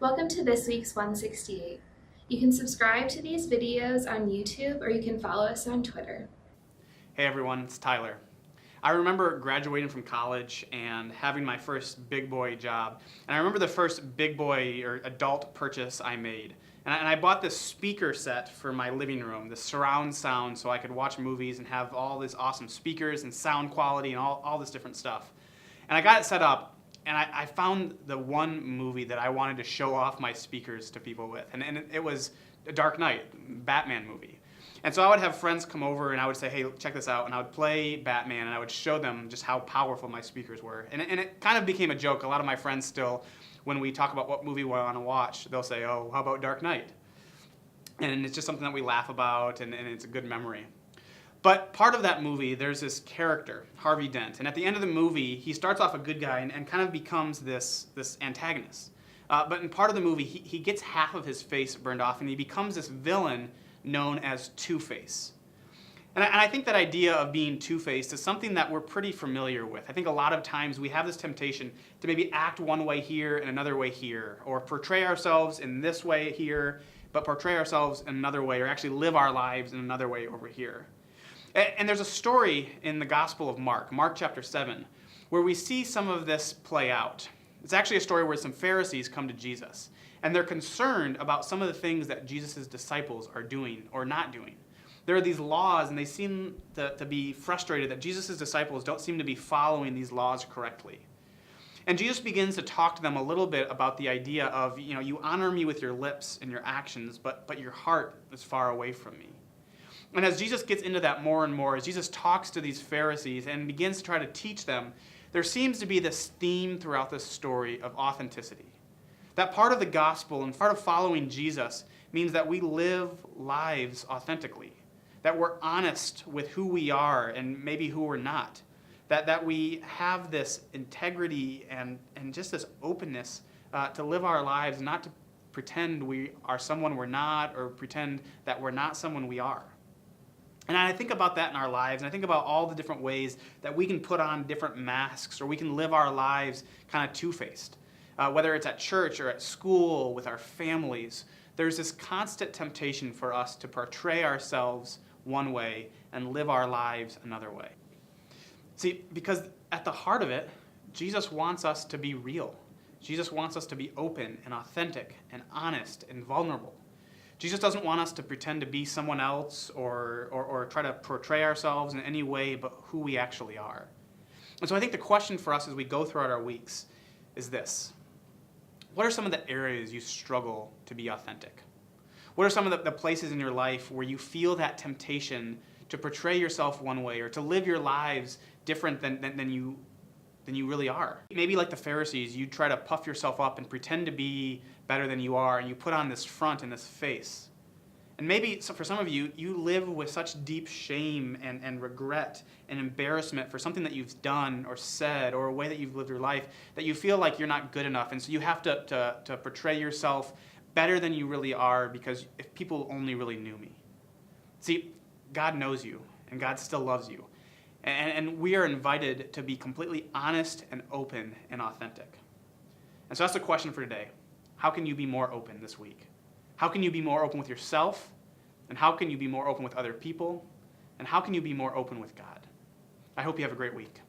Welcome to this week's 168. You can subscribe to these videos on YouTube or you can follow us on Twitter. Hey everyone, it's Tyler. I remember graduating from college and having my first big boy job. And I remember the first big boy or adult purchase I made. And I bought this speaker set for my living room, this surround sound, so I could watch movies and have all these awesome speakers and sound quality and all this different stuff. And I got it set up, and I found the one movie that I wanted to show off my speakers to people with. And it was a Dark Knight, Batman movie. And so I would have friends come over and I would say, hey, check this out. And I would play Batman and I would show them just how powerful my speakers were. And it kind of became a joke. A lot of my friends still, when we talk about what movie we want to watch, they'll say, oh, how about Dark Knight? And it's just something that we laugh about and it's a good memory. But part of that movie, there's this character, Harvey Dent. And at the end of the movie, he starts off a good guy and kind of becomes this antagonist. But in part of the movie, he gets half of his face burned off and he becomes this villain known as Two-Face. And I think that idea of being two-faced is something that we're pretty familiar with. I think a lot of times we have this temptation to maybe act one way here and another way here, or portray ourselves in this way here, but portray ourselves in another way, or actually live our lives in another way over here. And there's a story in the Gospel of Mark, Mark chapter 7, where we see some of this play out. It's actually a story where some Pharisees come to Jesus, and they're concerned about some of the things that Jesus' disciples are doing or not doing. There are these laws, and they seem to be frustrated that Jesus' disciples don't seem to be following these laws correctly. And Jesus begins to talk to them a little bit about the idea of, you honor me with your lips and your actions, but your heart is far away from me. And as Jesus gets into that more and more, as Jesus talks to these Pharisees and begins to try to teach them, there seems to be this theme throughout this story of authenticity. That part of the gospel and part of following Jesus means that we live lives authentically, that we're honest with who we are and maybe who we're not, that we have this integrity and just this openness to live our lives, not to pretend we are someone we're not or pretend that we're not someone we are. And I think about that in our lives, and I think about all the different ways that we can put on different masks or we can live our lives kind of two-faced. Whether it's at church or at school, with our families, there's this constant temptation for us to portray ourselves one way and live our lives another way. See, because at the heart of it, Jesus wants us to be real. Jesus wants us to be open and authentic and honest and vulnerable. Jesus doesn't want us to pretend to be someone else or try to portray ourselves in any way but who we actually are. And so I think the question for us as we go throughout our weeks is this. What are some of the areas you struggle to be authentic? What are some of the places in your life where you feel that temptation to portray yourself one way or to live your lives different than you really are? Maybe like the Pharisees, you try to puff yourself up and pretend to be better than you are, and you put on this front and this face. And maybe for some of you, you live with such deep shame and regret and embarrassment for something that you've done or said or a way that you've lived your life that you feel like you're not good enough. And so you have to portray yourself better than you really are because if people only really knew me. See, God knows you and God still loves you. And we are invited to be completely honest and open and authentic. And so that's the question for today. How can you be more open this week? How can you be more open with yourself? And how can you be more open with other people? And how can you be more open with God? I hope you have a great week.